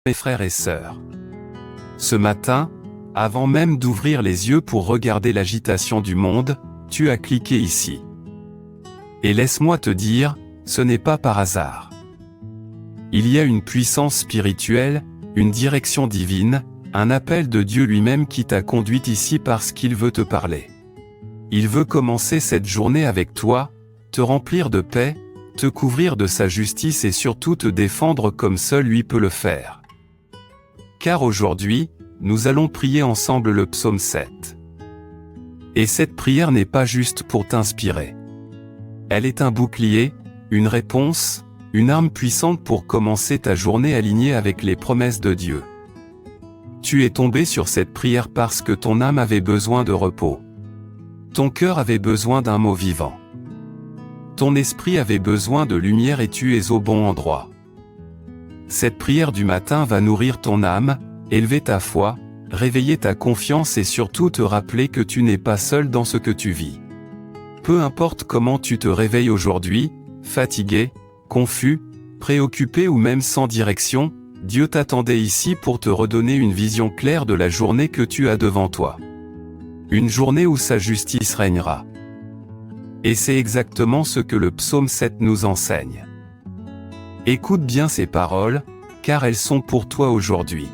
Mes frères et sœurs. Ce matin, avant même d'ouvrir les yeux pour regarder l'agitation du monde, tu as cliqué ici. Et laisse-moi te dire, ce n'est pas par hasard. Il y a une puissance spirituelle, une direction divine, un appel de Dieu lui-même qui t'a conduit ici parce qu'il veut te parler. Il veut commencer cette journée avec toi, te remplir de paix, te couvrir de sa justice et surtout te défendre comme seul lui peut le faire. Car aujourd'hui, nous allons prier ensemble le psaume 7. Et cette prière n'est pas juste pour t'inspirer. Elle est un bouclier, une réponse, une arme puissante pour commencer ta journée alignée avec les promesses de Dieu. Tu es tombé sur cette prière parce que ton âme avait besoin de repos. Ton cœur avait besoin d'un mot vivant. Ton esprit avait besoin de lumière et tu es au bon endroit. Cette prière du matin va nourrir ton âme, élever ta foi, réveiller ta confiance et surtout te rappeler que tu n'es pas seul dans ce que tu vis. Peu importe comment tu te réveilles aujourd'hui, fatigué, confus, préoccupé ou même sans direction, Dieu t'attendait ici pour te redonner une vision claire de la journée que tu as devant toi. Une journée où sa justice régnera. Et c'est exactement ce que le psaume 7 nous enseigne. Écoute bien ces paroles, car elles sont pour toi aujourd'hui.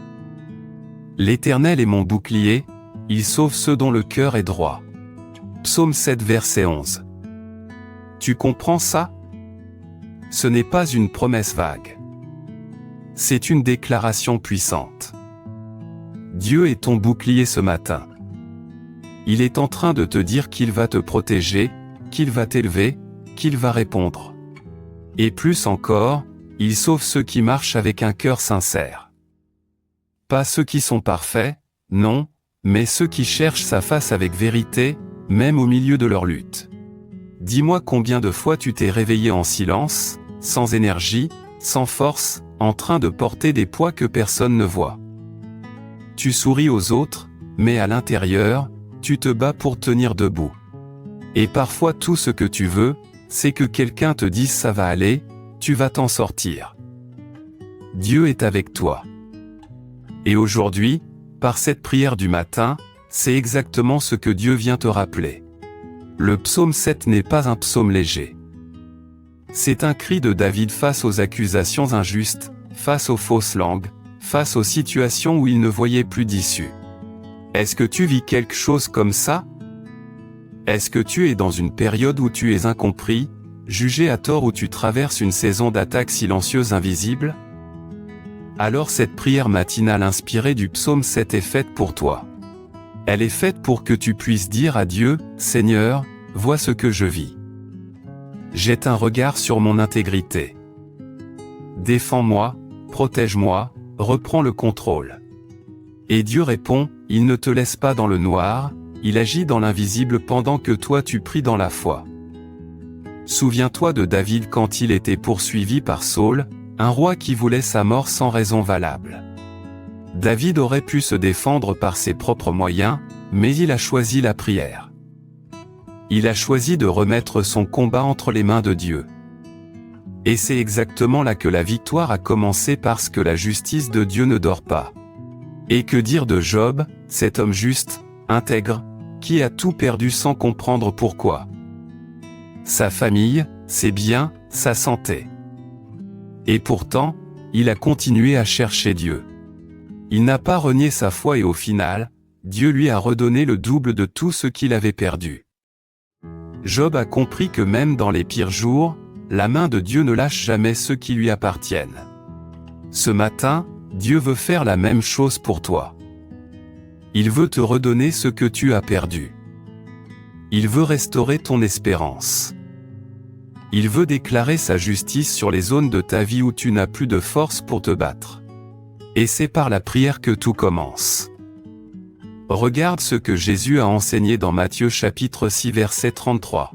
L'Éternel est mon bouclier, il sauve ceux dont le cœur est droit. Psaume 7 verset 11. Tu comprends ça? Ce n'est pas une promesse vague. C'est une déclaration puissante. Dieu est ton bouclier ce matin. Il est en train de te dire qu'il va te protéger, qu'il va t'élever, qu'il va répondre. Et plus encore, il sauve ceux qui marchent avec un cœur sincère. Pas ceux qui sont parfaits, non, mais ceux qui cherchent sa face avec vérité, même au milieu de leur lutte. Dis-moi combien de fois tu t'es réveillé en silence, sans énergie, sans force, en train de porter des poids que personne ne voit. Tu souris aux autres, mais à l'intérieur, tu te bats pour tenir debout. Et parfois tout ce que tu veux, c'est que quelqu'un te dise ça va aller, tu vas t'en sortir. Dieu est avec toi. Et aujourd'hui, par cette prière du matin, c'est exactement ce que Dieu vient te rappeler. Le psaume 7 n'est pas un psaume léger. C'est un cri de David face aux accusations injustes, face aux fausses langues, face aux situations où il ne voyait plus d'issue. Est-ce que tu vis quelque chose comme ça? Est-ce que tu es dans une période où tu es incompris, jugé à tort ou tu traverses une saison d'attaques silencieuses invisibles? Alors cette prière matinale inspirée du psaume 7 est faite pour toi. Elle est faite pour que tu puisses dire à Dieu, « Seigneur, vois ce que je vis. Jette un regard sur mon intégrité. Défends-moi, protège-moi, reprends le contrôle. » Et Dieu répond, il ne te laisse pas dans le noir, il agit dans l'invisible pendant que toi tu pries dans la foi. Souviens-toi de David quand il était poursuivi par Saül, un roi qui voulait sa mort sans raison valable. David aurait pu se défendre par ses propres moyens, mais il a choisi la prière. Il a choisi de remettre son combat entre les mains de Dieu. Et c'est exactement là que la victoire a commencé parce que la justice de Dieu ne dort pas. Et que dire de Job, cet homme juste, intègre, qui a tout perdu sans comprendre pourquoi? Sa famille, ses biens, sa santé. Et pourtant, il a continué à chercher Dieu. Il n'a pas renié sa foi et au final, Dieu lui a redonné le double de tout ce qu'il avait perdu. Job a compris que même dans les pires jours, la main de Dieu ne lâche jamais ceux qui lui appartiennent. Ce matin, Dieu veut faire la même chose pour toi. Il veut te redonner ce que tu as perdu. Il veut restaurer ton espérance. Il veut déclarer sa justice sur les zones de ta vie où tu n'as plus de force pour te battre. Et c'est par la prière que tout commence. Regarde ce que Jésus a enseigné dans Matthieu chapitre 6 verset 33.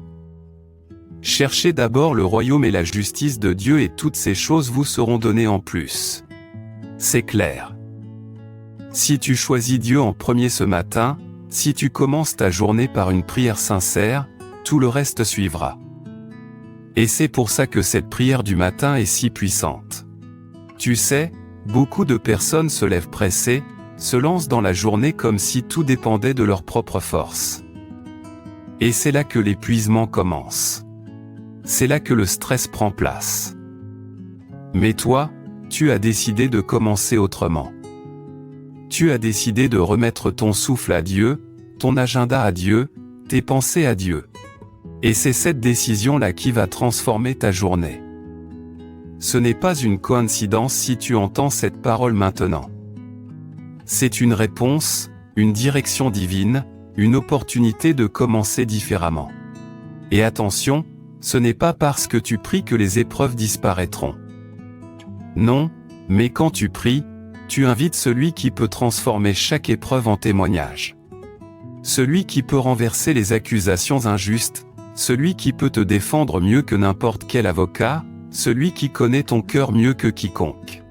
Cherchez d'abord le royaume et la justice de Dieu et toutes ces choses vous seront données en plus. C'est clair. Si tu choisis Dieu en premier ce matin, si tu commences ta journée par une prière sincère, tout le reste suivra. Et c'est pour ça que cette prière du matin est si puissante. Tu sais, beaucoup de personnes se lèvent pressées, se lancent dans la journée comme si tout dépendait de leur propre force. Et c'est là que l'épuisement commence. C'est là que le stress prend place. Mais toi, tu as décidé de commencer autrement. Tu as décidé de remettre ton souffle à Dieu, ton agenda à Dieu, tes pensées à Dieu. Et c'est cette décision-là qui va transformer ta journée. Ce n'est pas une coïncidence si tu entends cette parole maintenant. C'est une réponse, une direction divine, une opportunité de commencer différemment. Et attention, ce n'est pas parce que tu pries que les épreuves disparaîtront. Non, mais quand tu pries, tu invites celui qui peut transformer chaque épreuve en témoignage. Celui qui peut renverser les accusations injustes, celui qui peut te défendre mieux que n'importe quel avocat, celui qui connaît ton cœur mieux que quiconque.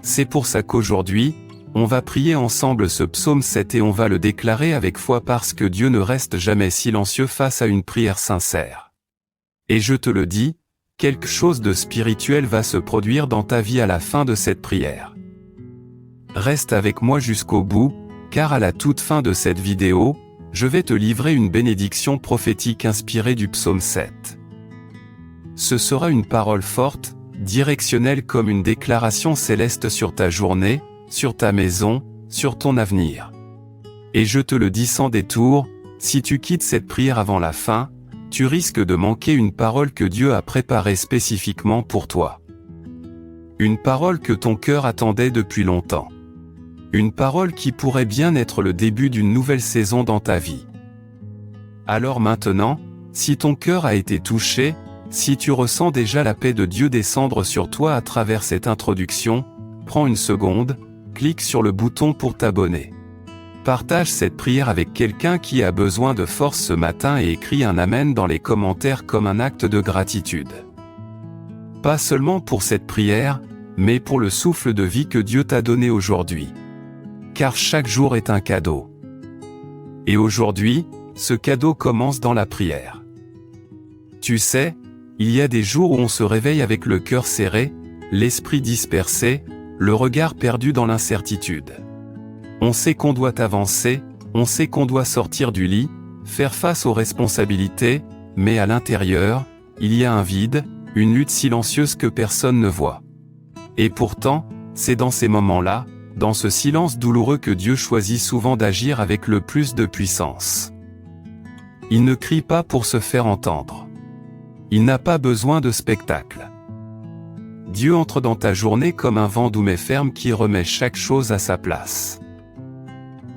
C'est pour ça qu'aujourd'hui, on va prier ensemble ce psaume 7 et on va le déclarer avec foi parce que Dieu ne reste jamais silencieux face à une prière sincère. Et je te le dis, quelque chose de spirituel va se produire dans ta vie à la fin de cette prière. Reste avec moi jusqu'au bout, car à la toute fin de cette vidéo, je vais te livrer une bénédiction prophétique inspirée du psaume 7. Ce sera une parole forte, directionnelle comme une déclaration céleste sur ta journée, sur ta maison, sur ton avenir. Et je te le dis sans détour, si tu quittes cette prière avant la fin, tu risques de manquer une parole que Dieu a préparée spécifiquement pour toi. Une parole que ton cœur attendait depuis longtemps. Une parole qui pourrait bien être le début d'une nouvelle saison dans ta vie. Alors maintenant, si ton cœur a été touché, si tu ressens déjà la paix de Dieu descendre sur toi à travers cette introduction, prends une seconde, clique sur le bouton pour t'abonner. Partage cette prière avec quelqu'un qui a besoin de force ce matin et écris un amen dans les commentaires comme un acte de gratitude. Pas seulement pour cette prière, mais pour le souffle de vie que Dieu t'a donné aujourd'hui. Car chaque jour est un cadeau. Et aujourd'hui, ce cadeau commence dans la prière. Tu sais, il y a des jours où on se réveille avec le cœur serré, l'esprit dispersé, le regard perdu dans l'incertitude. On sait qu'on doit avancer, on sait qu'on doit sortir du lit, faire face aux responsabilités, mais à l'intérieur, il y a un vide, une lutte silencieuse que personne ne voit. Et pourtant, c'est dans ces moments-là, dans ce silence douloureux que Dieu choisit souvent d'agir avec le plus de puissance. Il ne crie pas pour se faire entendre. Il n'a pas besoin de spectacle. Dieu entre dans ta journée comme un vent doux mais ferme qui remet chaque chose à sa place.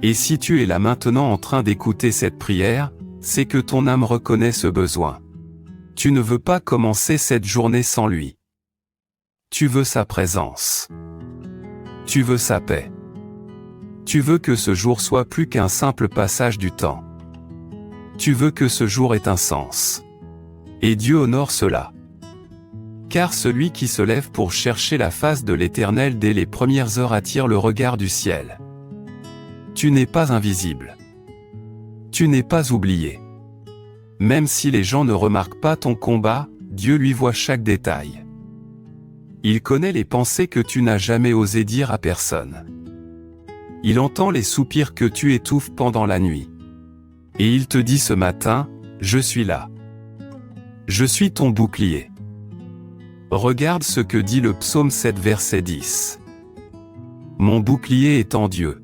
Et si tu es là maintenant en train d'écouter cette prière, c'est que ton âme reconnaît ce besoin. Tu ne veux pas commencer cette journée sans lui. Tu veux sa présence. Tu veux sa paix. Tu veux que ce jour soit plus qu'un simple passage du temps. Tu veux que ce jour ait un sens. Et Dieu honore cela. Car celui qui se lève pour chercher la face de l'Éternel dès les premières heures attire le regard du ciel. Tu n'es pas invisible. Tu n'es pas oublié. Même si les gens ne remarquent pas ton combat, Dieu lui voit chaque détail. Il connaît les pensées que tu n'as jamais osé dire à personne. Il entend les soupirs que tu étouffes pendant la nuit. Et il te dit ce matin, je suis là. Je suis ton bouclier. Regarde ce que dit le psaume 7 verset 10. Mon bouclier est en Dieu.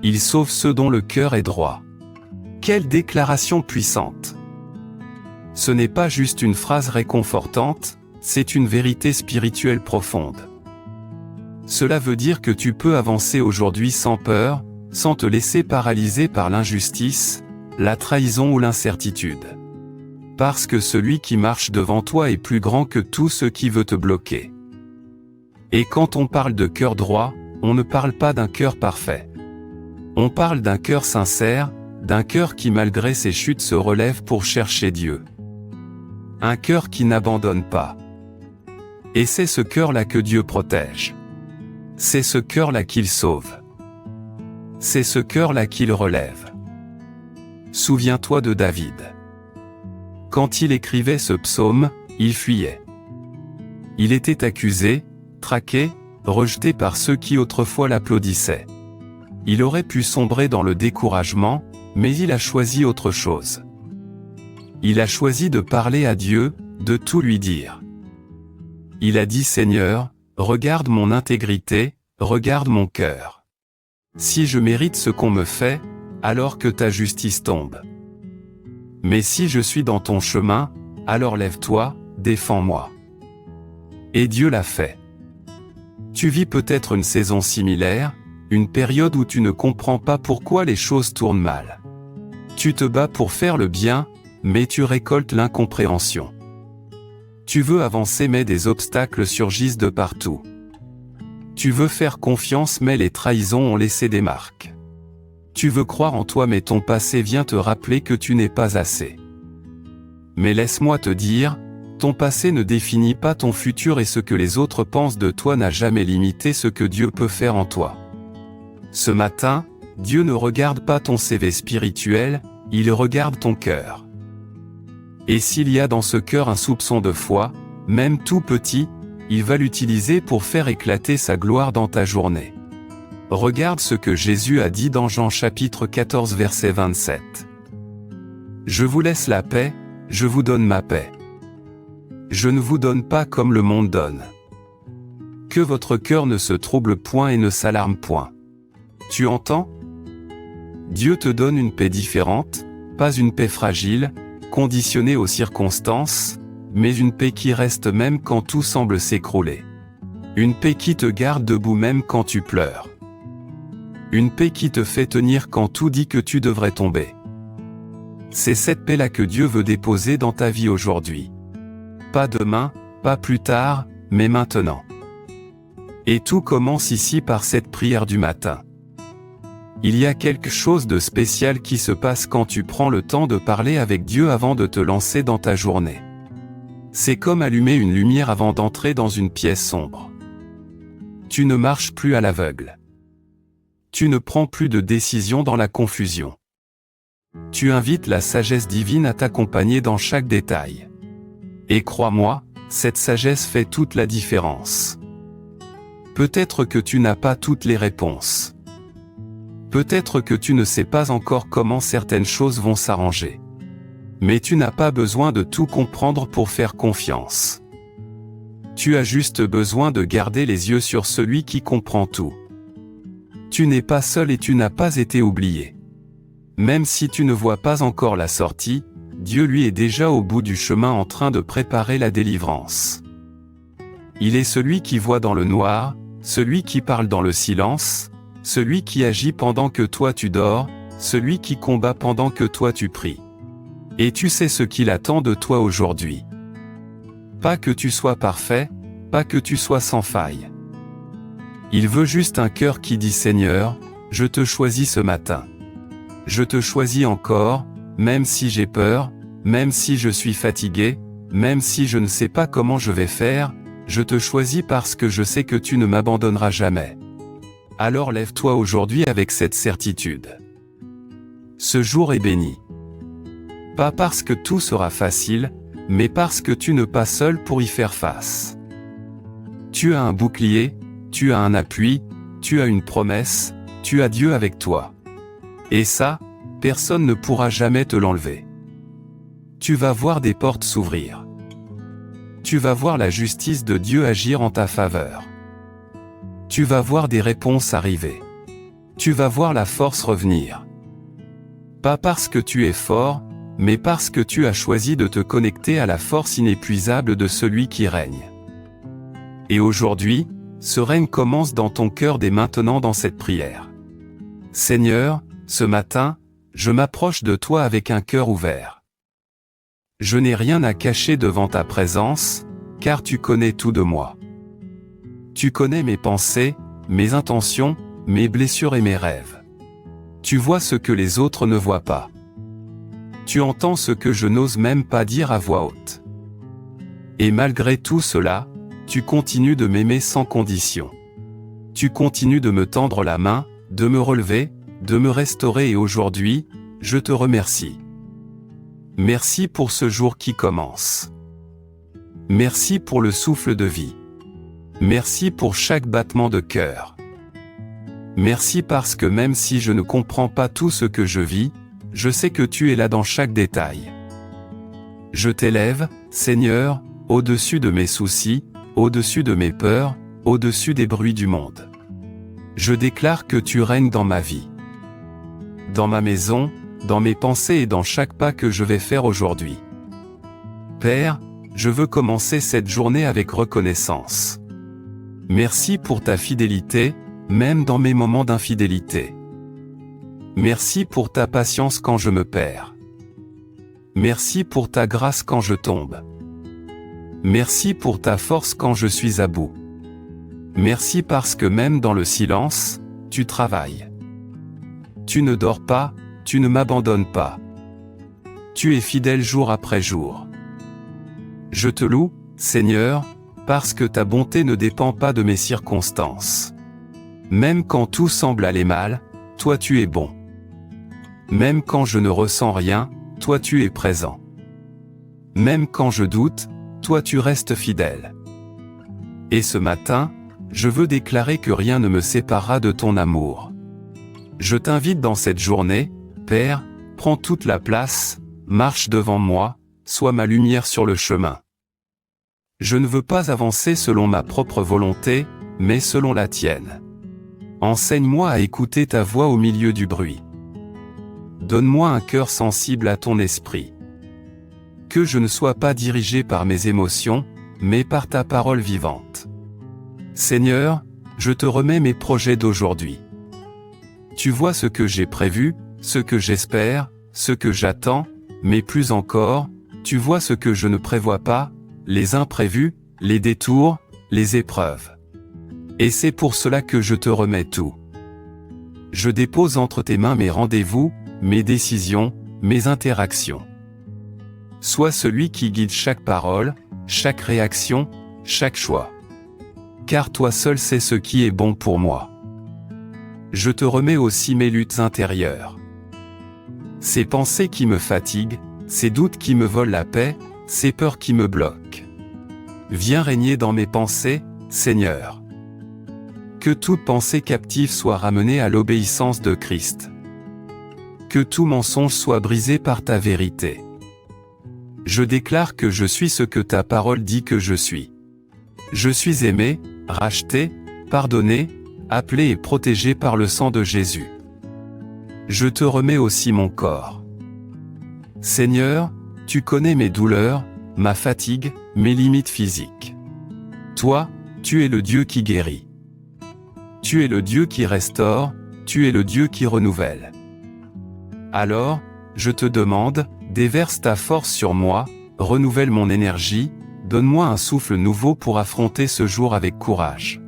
Il sauve ceux dont le cœur est droit. Quelle déclaration puissante! Ce n'est pas juste une phrase réconfortante, c'est une vérité spirituelle profonde. Cela veut dire que tu peux avancer aujourd'hui sans peur, sans te laisser paralyser par l'injustice, la trahison ou l'incertitude. Parce que celui qui marche devant toi est plus grand que tout ce qui veut te bloquer. Et quand on parle de cœur droit, on ne parle pas d'un cœur parfait. On parle d'un cœur sincère, d'un cœur qui malgré ses chutes se relève pour chercher Dieu. Un cœur qui n'abandonne pas. Et c'est ce cœur-là que Dieu protège. C'est ce cœur-là qu'il sauve. C'est ce cœur-là qu'il relève. Souviens-toi de David. Quand il écrivait ce psaume, il fuyait. Il était accusé, traqué, rejeté par ceux qui autrefois l'applaudissaient. Il aurait pu sombrer dans le découragement, mais il a choisi autre chose. Il a choisi de parler à Dieu, de tout lui dire. Il a dit: Seigneur, regarde mon intégrité, regarde mon cœur. Si je mérite ce qu'on me fait, alors que ta justice tombe. Mais si je suis dans ton chemin, alors lève-toi, défends-moi. Et Dieu l'a fait. Tu vis peut-être une saison similaire, une période où tu ne comprends pas pourquoi les choses tournent mal. Tu te bats pour faire le bien, mais tu récoltes l'incompréhension. Tu veux avancer mais des obstacles surgissent de partout. Tu veux faire confiance mais les trahisons ont laissé des marques. Tu veux croire en toi mais ton passé vient te rappeler que tu n'es pas assez. Mais laisse-moi te dire, ton passé ne définit pas ton futur et ce que les autres pensent de toi n'a jamais limité ce que Dieu peut faire en toi. Ce matin, Dieu ne regarde pas ton CV spirituel, il regarde ton cœur. Et s'il y a dans ce cœur un soupçon de foi, même tout petit, il va l'utiliser pour faire éclater sa gloire dans ta journée. Regarde ce que Jésus a dit dans Jean chapitre 14 verset 27. Je vous laisse la paix, je vous donne ma paix. Je ne vous donne pas comme le monde donne. Que votre cœur ne se trouble point et ne s'alarme point. Tu entends? Dieu te donne une paix différente, pas une paix fragile, conditionnée aux circonstances, mais une paix qui reste même quand tout semble s'écrouler. Une paix qui te garde debout même quand tu pleures. Une paix qui te fait tenir quand tout dit que tu devrais tomber. C'est cette paix-là que Dieu veut déposer dans ta vie aujourd'hui. Pas demain, pas plus tard, mais maintenant. Et tout commence ici par cette prière du matin. Il y a quelque chose de spécial qui se passe quand tu prends le temps de parler avec Dieu avant de te lancer dans ta journée. C'est comme allumer une lumière avant d'entrer dans une pièce sombre. Tu ne marches plus à l'aveugle. Tu ne prends plus de décisions dans la confusion. Tu invites la sagesse divine à t'accompagner dans chaque détail. Et crois-moi, cette sagesse fait toute la différence. Peut-être que tu n'as pas toutes les réponses. Peut-être que tu ne sais pas encore comment certaines choses vont s'arranger. Mais tu n'as pas besoin de tout comprendre pour faire confiance. Tu as juste besoin de garder les yeux sur celui qui comprend tout. Tu n'es pas seul et tu n'as pas été oublié. Même si tu ne vois pas encore la sortie, Dieu lui est déjà au bout du chemin en train de préparer la délivrance. Il est celui qui voit dans le noir, celui qui parle dans le silence, celui qui agit pendant que toi tu dors, celui qui combat pendant que toi tu pries. Et tu sais ce qu'il attend de toi aujourd'hui. Pas que tu sois parfait, pas que tu sois sans faille. Il veut juste un cœur qui dit: Seigneur, je te choisis ce matin. Je te choisis encore, même si j'ai peur, même si je suis fatigué, même si je ne sais pas comment je vais faire, je te choisis parce que je sais que tu ne m'abandonneras jamais. Alors lève-toi aujourd'hui avec cette certitude. Ce jour est béni. Pas parce que tout sera facile, mais parce que tu n'es pas seul pour y faire face. Tu as un bouclier, tu as un appui, tu as une promesse, tu as Dieu avec toi. Et ça, personne ne pourra jamais te l'enlever. Tu vas voir des portes s'ouvrir. Tu vas voir la justice de Dieu agir en ta faveur. Tu vas voir des réponses arriver. Tu vas voir la force revenir. Pas parce que tu es fort, mais parce que tu as choisi de te connecter à la force inépuisable de celui qui règne. Et aujourd'hui, ce règne commence dans ton cœur dès maintenant dans cette prière. Seigneur, ce matin, je m'approche de toi avec un cœur ouvert. Je n'ai rien à cacher devant ta présence, car tu connais tout de moi. Tu connais mes pensées, mes intentions, mes blessures et mes rêves. Tu vois ce que les autres ne voient pas. Tu entends ce que je n'ose même pas dire à voix haute. Et malgré tout cela, tu continues de m'aimer sans condition. Tu continues de me tendre la main, de me relever, de me restaurer et aujourd'hui, je te remercie. Merci pour ce jour qui commence. Merci pour le souffle de vie. Merci pour chaque battement de cœur. Merci parce que même si je ne comprends pas tout ce que je vis, je sais que tu es là dans chaque détail. Je t'élève, Seigneur, au-dessus de mes soucis, au-dessus de mes peurs, au-dessus des bruits du monde. Je déclare que tu règnes dans ma vie. Dans ma maison, dans mes pensées et dans chaque pas que je vais faire aujourd'hui. Père, je veux commencer cette journée avec reconnaissance. Merci pour ta fidélité, même dans mes moments d'infidélité. Merci pour ta patience quand je me perds. Merci pour ta grâce quand je tombe. Merci pour ta force quand je suis à bout. Merci parce que même dans le silence, tu travailles. Tu ne dors pas, tu ne m'abandonnes pas. Tu es fidèle jour après jour. Je te loue, Seigneur, parce que ta bonté ne dépend pas de mes circonstances. Même quand tout semble aller mal, toi tu es bon. Même quand je ne ressens rien, toi tu es présent. Même quand je doute, toi tu restes fidèle. Et ce matin, je veux déclarer que rien ne me séparera de ton amour. Je t'invite dans cette journée, Père, prends toute la place, marche devant moi, sois ma lumière sur le chemin. Je ne veux pas avancer selon ma propre volonté, mais selon la tienne. Enseigne-moi à écouter ta voix au milieu du bruit. Donne-moi un cœur sensible à ton esprit. Que je ne sois pas dirigé par mes émotions, mais par ta parole vivante. Seigneur, je te remets mes projets d'aujourd'hui. Tu vois ce que j'ai prévu, ce que j'espère, ce que j'attends, mais plus encore, tu vois ce que je ne prévois pas, les imprévus, les détours, les épreuves. Et c'est pour cela que je te remets tout. Je dépose entre tes mains mes rendez-vous, mes décisions, mes interactions. Sois celui qui guide chaque parole, chaque réaction, chaque choix. Car toi seul sais ce qui est bon pour moi. Je te remets aussi mes luttes intérieures. Ces pensées qui me fatiguent, ces doutes qui me volent la paix, ces peurs qui me bloquent. Viens régner dans mes pensées, Seigneur. Que toute pensée captive soit ramenée à l'obéissance de Christ. Que tout mensonge soit brisé par ta vérité. Je déclare que je suis ce que ta parole dit que je suis. Je suis aimé, racheté, pardonné, appelé et protégé par le sang de Jésus. Je te remets aussi mon corps. Seigneur, tu connais mes douleurs, ma fatigue, mes limites physiques. Toi, tu es le Dieu qui guérit. Tu es le Dieu qui restaure, tu es le Dieu qui renouvelle. Alors, je te demande, déverse ta force sur moi, renouvelle mon énergie, donne-moi un souffle nouveau pour affronter ce jour avec courage.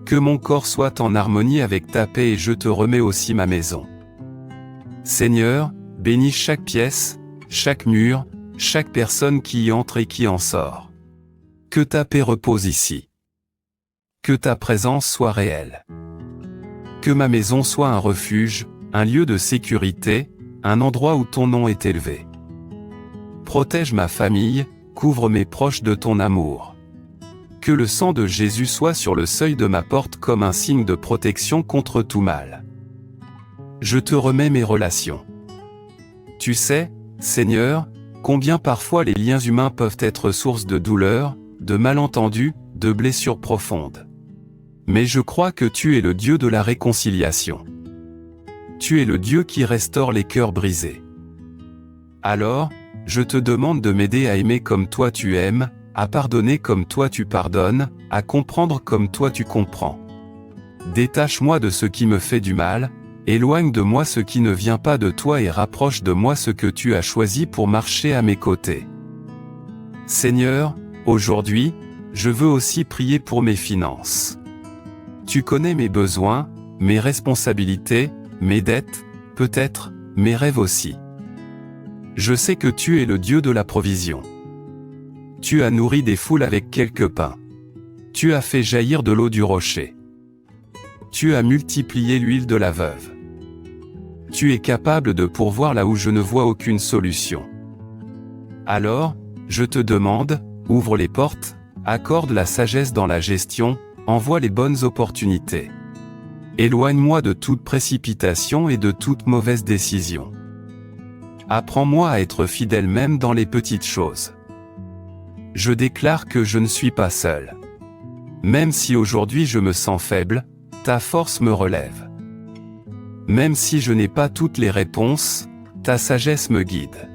Que mon corps soit en harmonie avec ta paix et je te remets aussi ma maison. Seigneur, bénis chaque pièce, chaque mur, chaque personne qui y entre et qui en sort. Que ta paix repose ici. Que ta présence soit réelle. Que ma maison soit un refuge, un lieu de sécurité, un endroit où ton nom est élevé. Protège ma famille, couvre mes proches de ton amour. Que le sang de Jésus soit sur le seuil de ma porte comme un signe de protection contre tout mal. Je te remets mes relations. Tu sais, Seigneur, combien parfois les liens humains peuvent être source de douleur, de malentendus, de blessures profondes. Mais je crois que tu es le Dieu de la réconciliation. Tu es le Dieu qui restaure les cœurs brisés. Alors, je te demande de m'aider à aimer comme toi tu aimes, à pardonner comme toi tu pardonnes, à comprendre comme toi tu comprends. Détache-moi de ce qui me fait du mal, éloigne de moi ce qui ne vient pas de toi et rapproche de moi ce que tu as choisi pour marcher à mes côtés. Seigneur, aujourd'hui, je veux aussi prier pour mes finances. Tu connais mes besoins, mes responsabilités, mes dettes, peut-être, mes rêves aussi. Je sais que tu es le Dieu de la provision. Tu as nourri des foules avec quelques pains. Tu as fait jaillir de l'eau du rocher. Tu as multiplié l'huile de la veuve. Tu es capable de pourvoir là où je ne vois aucune solution. Alors, je te demande, ouvre les portes, accorde la sagesse dans la gestion, envoie les bonnes opportunités. Éloigne-moi de toute précipitation et de toute mauvaise décision. Apprends-moi à être fidèle même dans les petites choses. Je déclare que je ne suis pas seul. Même si aujourd'hui je me sens faible, ta force me relève. Même si je n'ai pas toutes les réponses, ta sagesse me guide.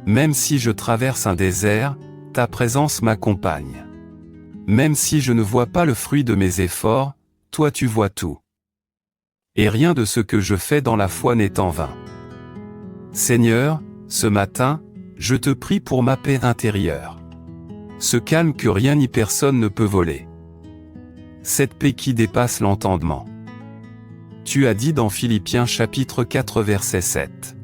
Même si je traverse un désert, ta présence m'accompagne. Même si je ne vois pas le fruit de mes efforts, toi tu vois tout. Et rien de ce que je fais dans la foi n'est en vain. Seigneur, ce matin, je te prie pour ma paix intérieure. Ce calme que rien ni personne ne peut voler. Cette paix qui dépasse l'entendement. Tu as dit dans Philippiens chapitre 4 verset 7.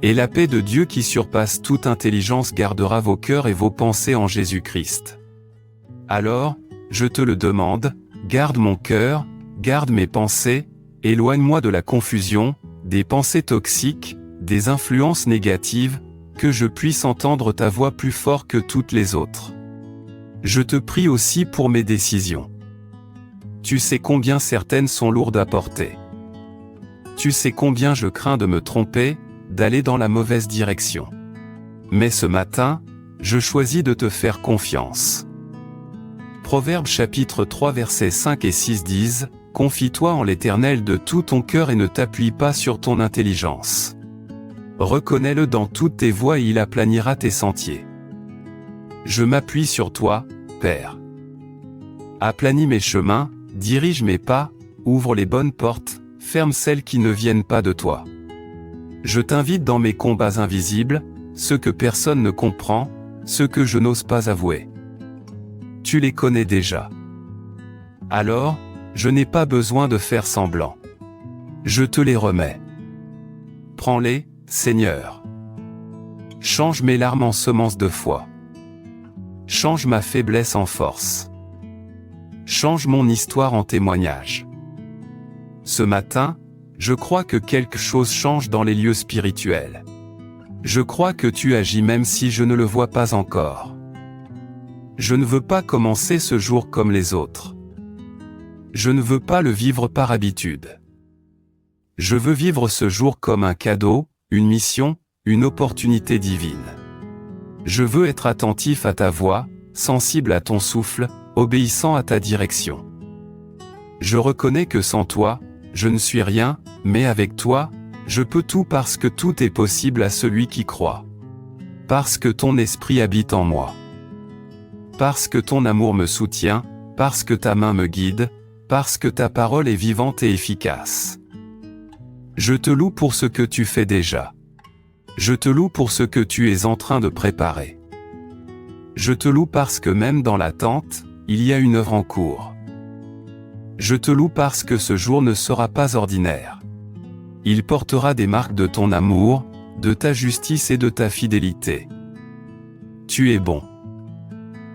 Et la paix de Dieu qui surpasse toute intelligence gardera vos cœurs et vos pensées en Jésus-Christ. Alors, je te le demande, garde mon cœur, garde mes pensées, éloigne-moi de la confusion, des pensées toxiques, des influences négatives, que je puisse entendre ta voix plus fort que toutes les autres. Je te prie aussi pour mes décisions. Tu sais combien certaines sont lourdes à porter. Tu sais combien je crains de me tromper, d'aller dans la mauvaise direction. Mais ce matin, je choisis de te faire confiance. Proverbes chapitre 3 versets 5 et 6 disent, « Confie-toi en l'Éternel de tout ton cœur et ne t'appuie pas sur ton intelligence. Reconnais-le dans toutes tes voies et il aplanira tes sentiers. » Je m'appuie sur toi, Père. Aplanis mes chemins, dirige mes pas, ouvre les bonnes portes, ferme celles qui ne viennent pas de toi. Je t'invite dans mes combats invisibles, ceux que personne ne comprend, ceux que je n'ose pas avouer. Tu les connais déjà. Alors, je n'ai pas besoin de faire semblant. Je te les remets. Prends-les, Seigneur. Change mes larmes en semences de foi. Change ma faiblesse en force. Change mon histoire en témoignage. Ce matin, je crois que quelque chose change dans les lieux spirituels. Je crois que tu agis même si je ne le vois pas encore. Je ne veux pas commencer ce jour comme les autres. Je ne veux pas le vivre par habitude. Je veux vivre ce jour comme un cadeau, une mission, une opportunité divine. Je veux être attentif à ta voix, sensible à ton souffle, obéissant à ta direction. Je reconnais que sans toi, je ne suis rien, mais avec toi, je peux tout parce que tout est possible à celui qui croit. Parce que ton esprit habite en moi. Parce que ton amour me soutient, parce que ta main me guide, parce que ta parole est vivante et efficace. Je te loue pour ce que tu fais déjà. Je te loue pour ce que tu es en train de préparer. Je te loue parce que même dans l'attente, il y a une œuvre en cours. Je te loue parce que ce jour ne sera pas ordinaire. Il portera des marques de ton amour, de ta justice et de ta fidélité. Tu es bon.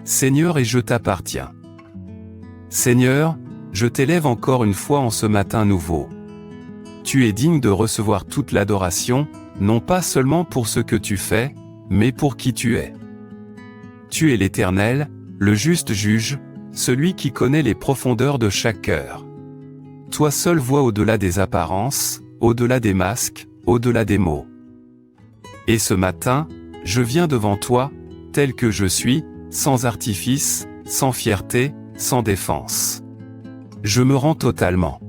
Seigneur, et je t'appartiens. Seigneur, je t'élève encore une fois en ce matin nouveau. Tu es digne de recevoir toute l'adoration, non pas seulement pour ce que tu fais, mais pour qui tu es. Tu es l'Éternel, le juste juge, celui qui connaît les profondeurs de chaque cœur. Toi seul vois au-delà des apparences, au-delà des masques, au-delà des mots. Et ce matin, je viens devant toi, tel que je suis, sans artifice, sans fierté, sans défense. Je me rends totalement.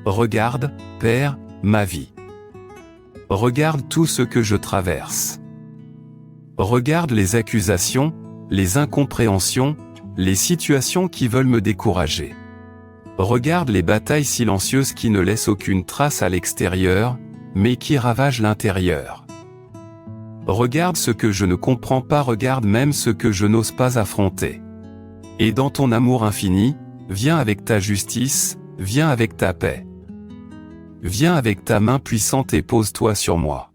Regarde, Père, ma vie. Regarde tout ce que je traverse. Regarde les accusations, les incompréhensions, les situations qui veulent me décourager. Regarde les batailles silencieuses qui ne laissent aucune trace à l'extérieur, mais qui ravagent l'intérieur. Regarde ce que je ne comprends pas, regarde même ce que je n'ose pas affronter. Et dans ton amour infini, viens avec ta justice, viens avec ta paix. Viens avec ta main puissante et pose-toi sur moi.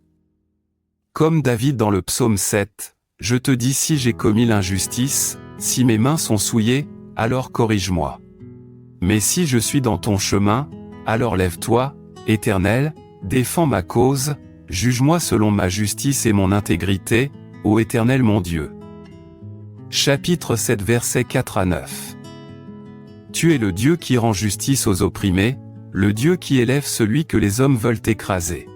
Comme David dans le psaume 7, je te dis si j'ai commis l'injustice, si mes mains sont souillées, alors corrige-moi. Mais si je suis dans ton chemin, alors lève-toi, Éternel, défends ma cause, juge-moi selon ma justice et mon intégrité, ô Éternel mon Dieu. Chapitre 7 versets 4 à 9. Tu es le Dieu qui rend justice aux opprimés, le Dieu qui élève celui que les hommes veulent écraser.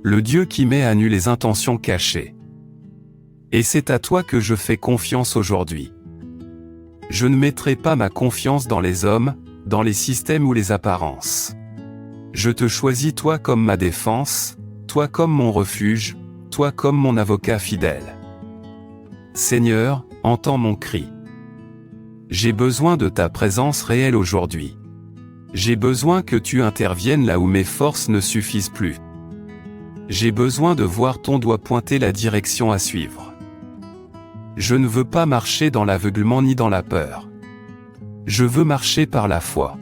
Le Dieu qui met à nu les intentions cachées. Et c'est à toi que je fais confiance aujourd'hui. Je ne mettrai pas ma confiance dans les hommes, dans les systèmes ou les apparences. Je te choisis toi comme ma défense, toi comme mon refuge, toi comme mon avocat fidèle. Seigneur, entends mon cri. J'ai besoin de ta présence réelle aujourd'hui. J'ai besoin que tu interviennes là où mes forces ne suffisent plus. J'ai besoin de voir ton doigt pointer la direction à suivre. Je ne veux pas marcher dans l'aveuglement ni dans la peur. Je veux marcher par la foi.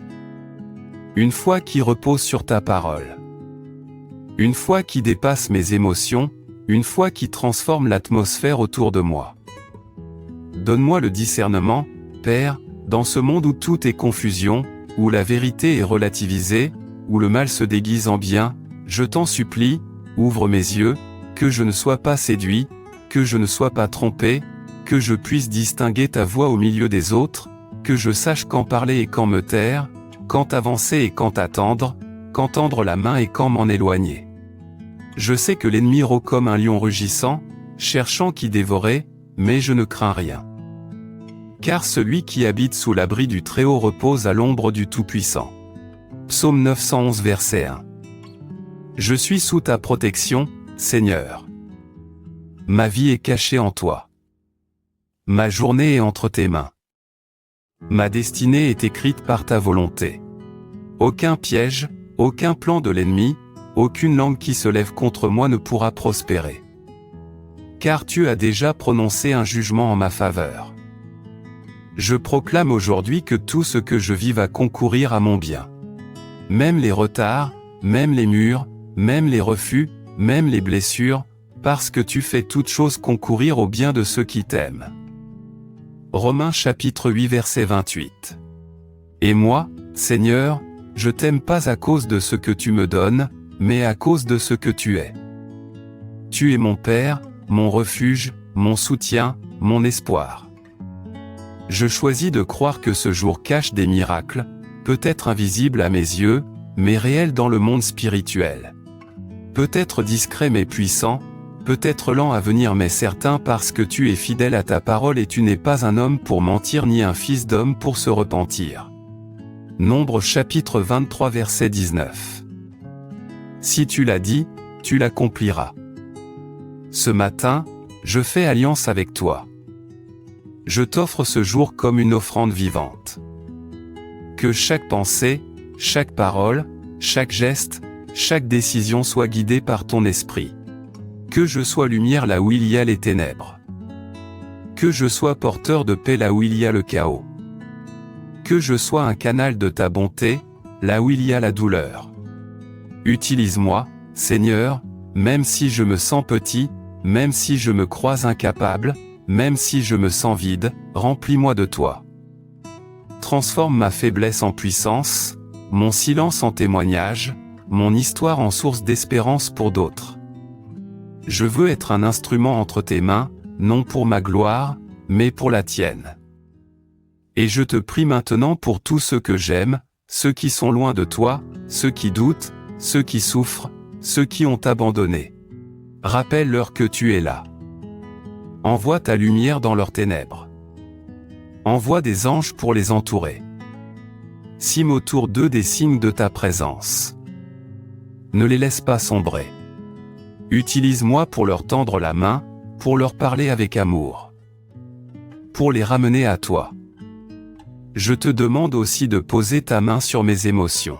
Une foi qui repose sur ta parole. Une foi qui dépasse mes émotions, une foi qui transforme l'atmosphère autour de moi. Donne-moi le discernement, Père, dans ce monde où tout est confusion, où la vérité est relativisée, où le mal se déguise en bien, je t'en supplie, ouvre mes yeux, que je ne sois pas séduit, que je ne sois pas trompé, que je puisse distinguer ta voix au milieu des autres, que je sache quand parler et quand me taire, quand avancer et quand attendre, quand tendre la main et quand m'en éloigner. Je sais que l'ennemi rôde comme un lion rugissant, cherchant qui dévorer, mais je ne crains rien. Car celui qui habite sous l'abri du Très-Haut repose à l'ombre du Tout-Puissant. Psaume 911 verset 1. Je suis sous ta protection, Seigneur. Ma vie est cachée en toi. Ma journée est entre tes mains. Ma destinée est écrite par ta volonté. Aucun piège, aucun plan de l'ennemi, aucune langue qui se lève contre moi ne pourra prospérer. Car tu as déjà prononcé un jugement en ma faveur. Je proclame aujourd'hui que tout ce que je vis va concourir à mon bien. Même les retards, même les murs, même les refus, même les blessures, parce que tu fais toutes choses concourir au bien de ceux qui t'aiment. Romains chapitre 8 verset 28. Et moi, Seigneur, je t'aime pas à cause de ce que tu me donnes, mais à cause de ce que tu es. Tu es mon Père, mon refuge, mon soutien, mon espoir. Je choisis de croire que ce jour cache des miracles, peut-être invisibles à mes yeux, mais réels dans le monde spirituel. Peut-être discret mais puissant, peut-être lent à venir mais certain parce que tu es fidèle à ta parole et tu n'es pas un homme pour mentir ni un fils d'homme pour se repentir. Nombre chapitre 23 verset 19. Si tu l'as dit, tu l'accompliras. Ce matin, je fais alliance avec toi. Je t'offre ce jour comme une offrande vivante. Que chaque pensée, chaque parole, chaque geste, chaque décision soit guidée par ton esprit. Que je sois lumière là où il y a les ténèbres. Que je sois porteur de paix là où il y a le chaos. Que je sois un canal de ta bonté, là où il y a la douleur. Utilise-moi, Seigneur, même si je me sens petit, même si je me crois incapable, même si je me sens vide, remplis-moi de toi. Transforme ma faiblesse en puissance, mon silence en témoignage, mon histoire en source d'espérance pour d'autres. Je veux être un instrument entre tes mains, non pour ma gloire, mais pour la tienne. Et je te prie maintenant pour tous ceux que j'aime, ceux qui sont loin de toi, ceux qui doutent, ceux qui souffrent, ceux qui ont abandonné. Rappelle-leur que tu es là. Envoie ta lumière dans leurs ténèbres. Envoie des anges pour les entourer. Cime autour d'eux des signes de ta présence. Ne les laisse pas sombrer. Utilise-moi pour leur tendre la main, pour leur parler avec amour. Pour les ramener à toi. Je te demande aussi de poser ta main sur mes émotions.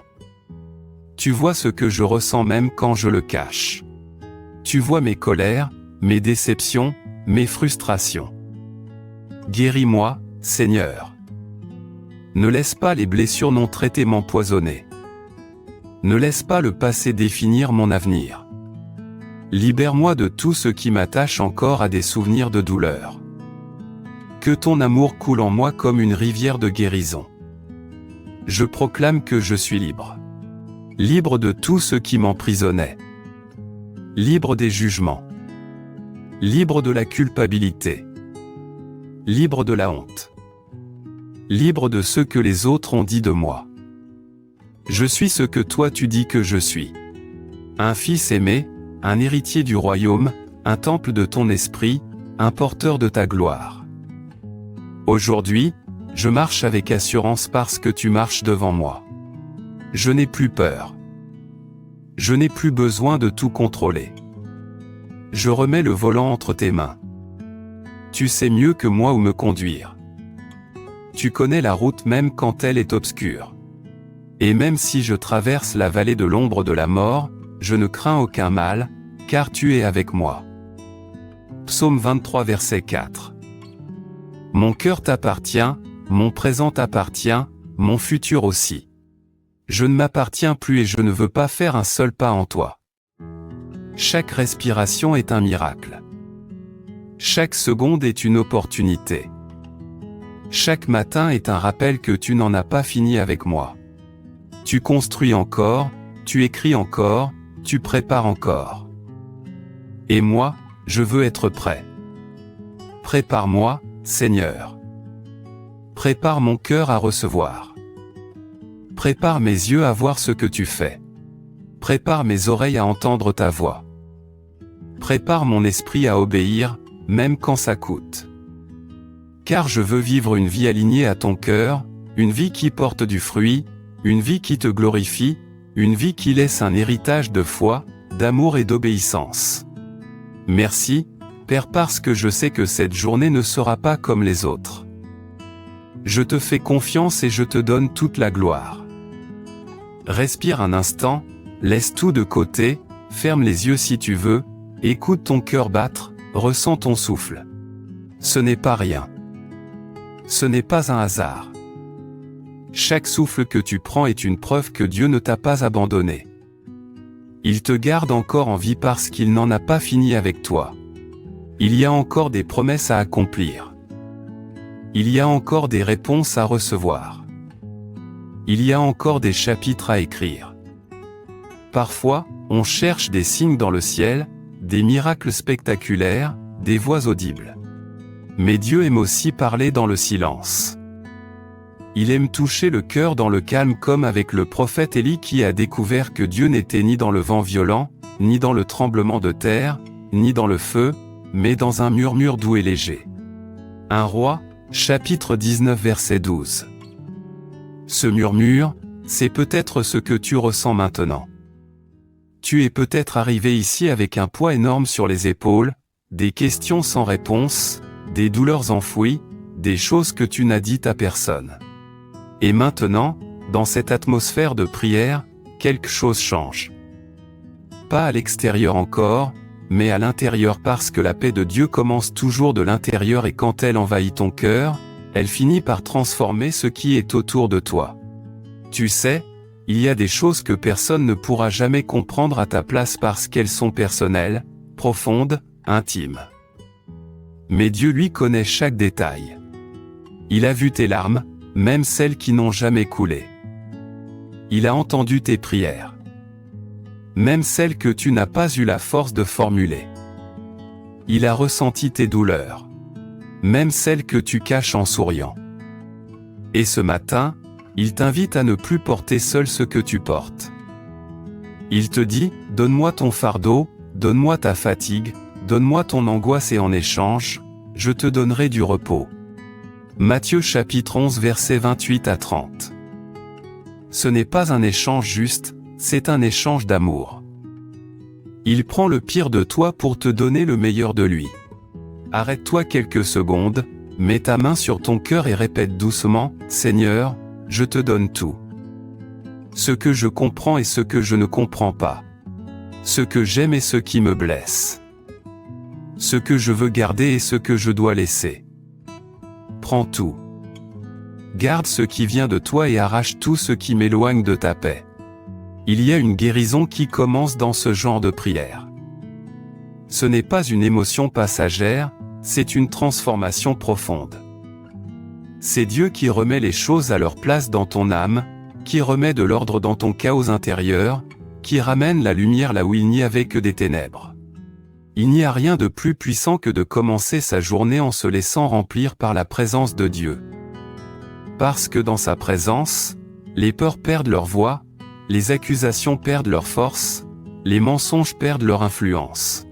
Tu vois ce que je ressens même quand je le cache. Tu vois mes colères, mes déceptions, mes frustrations. Guéris-moi, Seigneur. Ne laisse pas les blessures non traitées m'empoisonner. Ne laisse pas le passé définir mon avenir. Libère-moi de tout ce qui m'attache encore à des souvenirs de douleur. Que ton amour coule en moi comme une rivière de guérison. Je proclame que je suis libre. Libre de tout ce qui m'emprisonnait. Libre des jugements. Libre de la culpabilité. libre de la honte. Libre de ce que les autres ont dit de moi. Je suis ce que toi tu dis que je suis. Un fils aimé, un héritier du royaume, un temple de ton esprit, un porteur de ta gloire. Aujourd'hui, je marche avec assurance parce que tu marches devant moi. Je n'ai plus peur. Je n'ai plus besoin de tout contrôler. Je remets le volant entre tes mains. Tu sais mieux que moi où me conduire. Tu connais la route même quand elle est obscure. Et même si je traverse la vallée de l'ombre de la mort, je ne crains aucun mal, car tu es avec moi. Psaume 23 verset 4. Mon cœur t'appartient, mon présent t'appartient, mon futur aussi. Je ne m'appartiens plus et je ne veux pas faire un seul pas en toi. Chaque respiration est un miracle. Chaque seconde est une opportunité. Chaque matin est un rappel que tu n'en as pas fini avec moi. Tu construis encore, tu écris encore, tu prépares encore. Et moi, je veux être prêt. Prépare-moi, Seigneur. Prépare mon cœur à recevoir. Prépare mes yeux à voir ce que tu fais. Prépare mes oreilles à entendre ta voix. Prépare mon esprit à obéir, même quand ça coûte. Car je veux vivre une vie alignée à ton cœur, une vie qui porte du fruit, une vie qui te glorifie, une vie qui laisse un héritage de foi, d'amour et d'obéissance. Merci, Père, parce que je sais que cette journée ne sera pas comme les autres. Je te fais confiance et je te donne toute la gloire. Respire un instant, laisse tout de côté, ferme les yeux si tu veux, écoute ton cœur battre, ressens ton souffle. Ce n'est pas rien. Ce n'est pas un hasard. Chaque souffle que tu prends est une preuve que Dieu ne t'a pas abandonné. Il te garde encore en vie parce qu'il n'en a pas fini avec toi. Il y a encore des promesses à accomplir. Il y a encore des réponses à recevoir. Il y a encore des chapitres à écrire. Parfois, on cherche des signes dans le ciel, des miracles spectaculaires, des voix audibles. Mais Dieu aime aussi parler dans le silence. Il aime toucher le cœur dans le calme comme avec le prophète Élie qui a découvert que Dieu n'était ni dans le vent violent, ni dans le tremblement de terre, ni dans le feu, mais dans un murmure doux et léger. 1 Roi, chapitre 19 verset 12. Ce murmure, c'est peut-être ce que tu ressens maintenant. Tu es peut-être arrivé ici avec un poids énorme sur les épaules, des questions sans réponse, des douleurs enfouies, des choses que tu n'as dites à personne. Et maintenant, dans cette atmosphère de prière, quelque chose change. Pas à l'extérieur encore, mais à l'intérieur parce que la paix de Dieu commence toujours de l'intérieur et quand elle envahit ton cœur, elle finit par transformer ce qui est autour de toi. Tu sais, il y a des choses que personne ne pourra jamais comprendre à ta place parce qu'elles sont personnelles, profondes, intimes. Mais Dieu lui connaît chaque détail. Il a vu tes larmes, même celles qui n'ont jamais coulé. Il a entendu tes prières. Même celles que tu n'as pas eu la force de formuler. Il a ressenti tes douleurs. Même celles que tu caches en souriant. Et ce matin, il t'invite à ne plus porter seul ce que tu portes. Il te dit, donne-moi ton fardeau, donne-moi ta fatigue, donne-moi ton angoisse et en échange, je te donnerai du repos. Matthieu chapitre 11 versets 28 à 30. Ce n'est pas un échange juste, c'est un échange d'amour. Il prend le pire de toi pour te donner le meilleur de lui. Arrête-toi quelques secondes, mets ta main sur ton cœur et répète doucement, Seigneur, je te donne tout. Ce que je comprends et ce que je ne comprends pas. Ce que j'aime et ce qui me blesse. Ce que je veux garder et ce que je dois laisser. Prends tout. Garde ce qui vient de toi et arrache tout ce qui m'éloigne de ta paix. Il y a une guérison qui commence dans ce genre de prière. Ce n'est pas une émotion passagère, c'est une transformation profonde. C'est Dieu qui remet les choses à leur place dans ton âme, qui remet de l'ordre dans ton chaos intérieur, qui ramène la lumière là où il n'y avait que des ténèbres. Il n'y a rien de plus puissant que de commencer sa journée en se laissant remplir par la présence de Dieu. Parce que dans sa présence, les peurs perdent leur voix, les accusations perdent leur force, les mensonges perdent leur influence.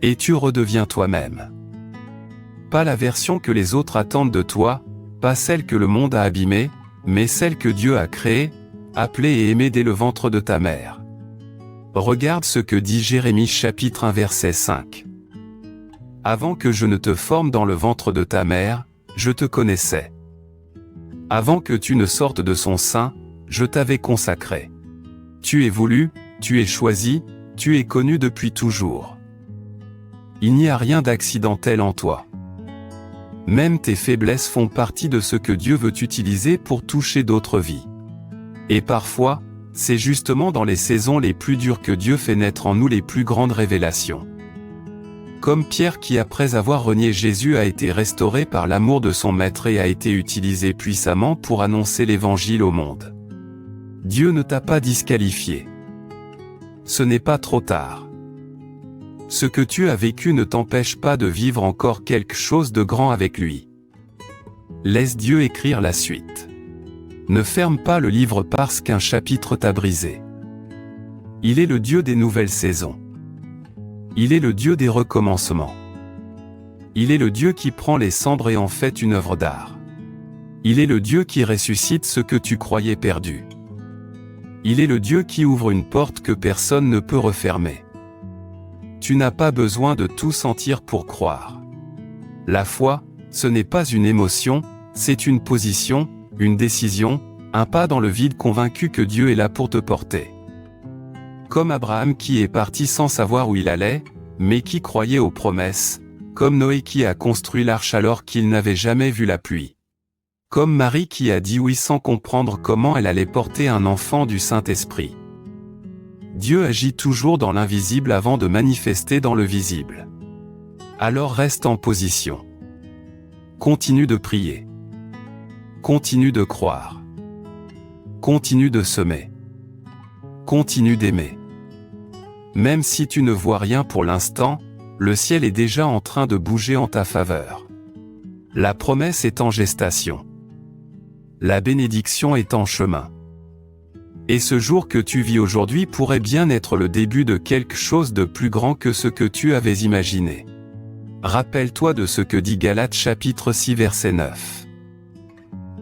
Et tu redeviens toi-même. Pas la version que les autres attendent de toi, pas celle que le monde a abîmée, mais celle que Dieu a créée, appelée et aimée dès le ventre de ta mère. Regarde ce que dit Jérémie chapitre 1 verset 5. Avant que je ne te forme dans le ventre de ta mère, je te connaissais. Avant que tu ne sortes de son sein, je t'avais consacré. Tu es voulu, tu es choisi, tu es connu depuis toujours. Il n'y a rien d'accidentel en toi. Même tes faiblesses font partie de ce que Dieu veut utiliser pour toucher d'autres vies. Et parfois, c'est justement dans les saisons les plus dures que Dieu fait naître en nous les plus grandes révélations. Comme Pierre qui après avoir renié Jésus a été restauré par l'amour de son Maître et a été utilisé puissamment pour annoncer l'Évangile au monde. Dieu ne t'a pas disqualifié. Ce n'est pas trop tard. Ce que tu as vécu ne t'empêche pas de vivre encore quelque chose de grand avec lui. Laisse Dieu écrire la suite. Ne ferme pas le livre parce qu'un chapitre t'a brisé. Il est le Dieu des nouvelles saisons. Il est le Dieu des recommencements. Il est le Dieu qui prend les cendres et en fait une œuvre d'art. Il est le Dieu qui ressuscite ce que tu croyais perdu. Il est le Dieu qui ouvre une porte que personne ne peut refermer. Tu n'as pas besoin de tout sentir pour croire. La foi, ce n'est pas une émotion, c'est une position, une décision, un pas dans le vide convaincu que Dieu est là pour te porter. Comme Abraham qui est parti sans savoir où il allait, mais qui croyait aux promesses, comme Noé qui a construit l'arche alors qu'il n'avait jamais vu la pluie. Comme Marie qui a dit oui sans comprendre comment elle allait porter un enfant du Saint-Esprit. Dieu agit toujours dans l'invisible avant de manifester dans le visible. Alors reste en position. Continue de prier. Continue de croire. Continue de semer. Continue d'aimer. Même si tu ne vois rien pour l'instant, le ciel est déjà en train de bouger en ta faveur. La promesse est en gestation. La bénédiction est en chemin. Et ce jour que tu vis aujourd'hui pourrait bien être le début de quelque chose de plus grand que ce que tu avais imaginé. Rappelle-toi de ce que dit Galates chapitre 6 verset 9.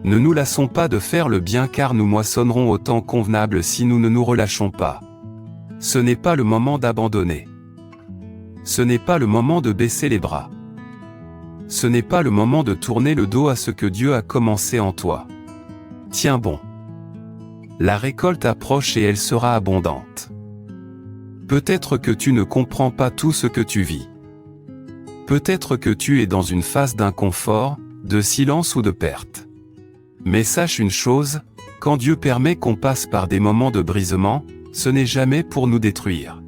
Ne nous lassons pas de faire le bien car nous moissonnerons au temps convenable si nous ne nous relâchons pas. Ce n'est pas le moment d'abandonner. Ce n'est pas le moment de baisser les bras. Ce n'est pas le moment de tourner le dos à ce que Dieu a commencé en toi. Tiens bon. La récolte approche et elle sera abondante. Peut-être que tu ne comprends pas tout ce que tu vis. Peut-être que tu es dans une phase d'inconfort, de silence ou de perte. Mais sache une chose, quand Dieu permet qu'on passe par des moments de brisement, ce n'est jamais pour nous détruire.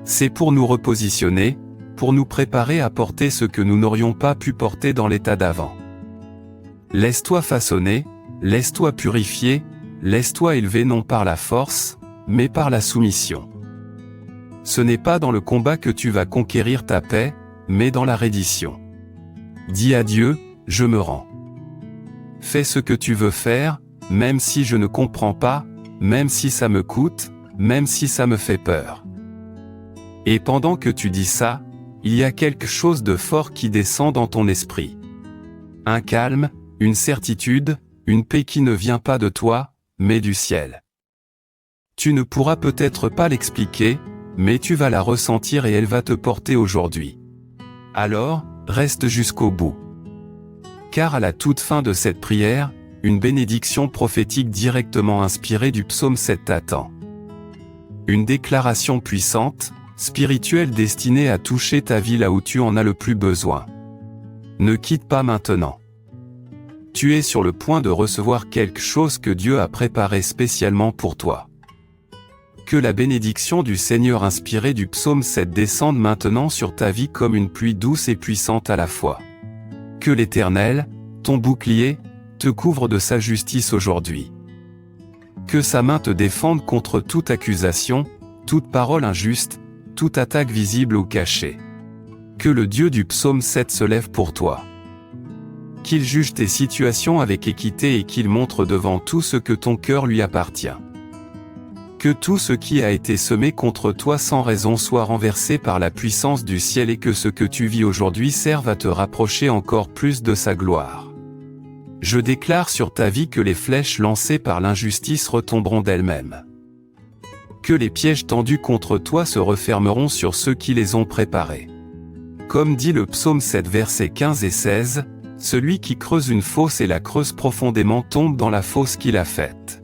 C'est pour nous repositionner, pour nous préparer à porter ce que nous n'aurions pas pu porter dans l'état d'avant. Laisse-toi façonner, laisse-toi purifier, laisse-toi élever non par la force, mais par la soumission. Ce n'est pas dans le combat que tu vas conquérir ta paix, mais dans la reddition. Dis à Dieu, je me rends. Fais ce que tu veux faire, même si je ne comprends pas, même si ça me coûte, même si ça me fait peur. Et pendant que tu dis ça, il y a quelque chose de fort qui descend dans ton esprit. Un calme, une certitude, une paix qui ne vient pas de toi, mais du ciel. Tu ne pourras peut-être pas l'expliquer, mais tu vas la ressentir et elle va te porter aujourd'hui. Alors, reste jusqu'au bout. Car à la toute fin de cette prière, une bénédiction prophétique directement inspirée du psaume 7 t'attend. Une déclaration puissante, spirituelle destinée à toucher ta vie là où tu en as le plus besoin. Ne quitte pas maintenant. Tu es sur le point de recevoir quelque chose que Dieu a préparé spécialement pour toi. Que la bénédiction du Seigneur inspirée du psaume 7 descende maintenant sur ta vie comme une pluie douce et puissante à la fois. Que l'Éternel, ton bouclier, te couvre de sa justice aujourd'hui. Que sa main te défende contre toute accusation, toute parole injuste, toute attaque visible ou cachée. Que le Dieu du psaume 7 se lève pour toi. Qu'il juge tes situations avec équité et qu'il montre devant tout ce que ton cœur lui appartient. Que tout ce qui a été semé contre toi sans raison soit renversé par la puissance du ciel et que ce que tu vis aujourd'hui serve à te rapprocher encore plus de sa gloire. Je déclare sur ta vie que les flèches lancées par l'injustice retomberont d'elles-mêmes. Que les pièges tendus contre toi se refermeront sur ceux qui les ont préparés. Comme dit le psaume 7 versets 15 et 16, « Celui qui creuse une fosse et la creuse profondément tombe dans la fosse qu'il a faite.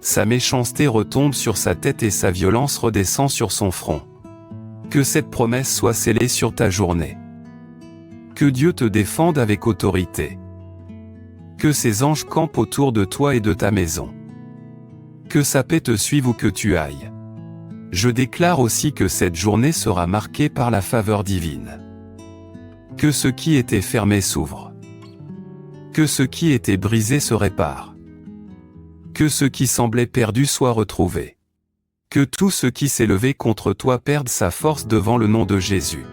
Sa méchanceté retombe sur sa tête et sa violence redescend sur son front. » Que cette promesse soit scellée sur ta journée. Que Dieu te défende avec autorité. Que ses anges campent autour de toi et de ta maison. Que sa paix te suive où que tu ailles. Je déclare aussi que cette journée sera marquée par la faveur divine. Que ce qui était fermé s'ouvre. Que ce qui était brisé se répare. Que ce qui semblait perdu soit retrouvé. Que tout ce qui s'est levé contre toi perde sa force devant le nom de Jésus.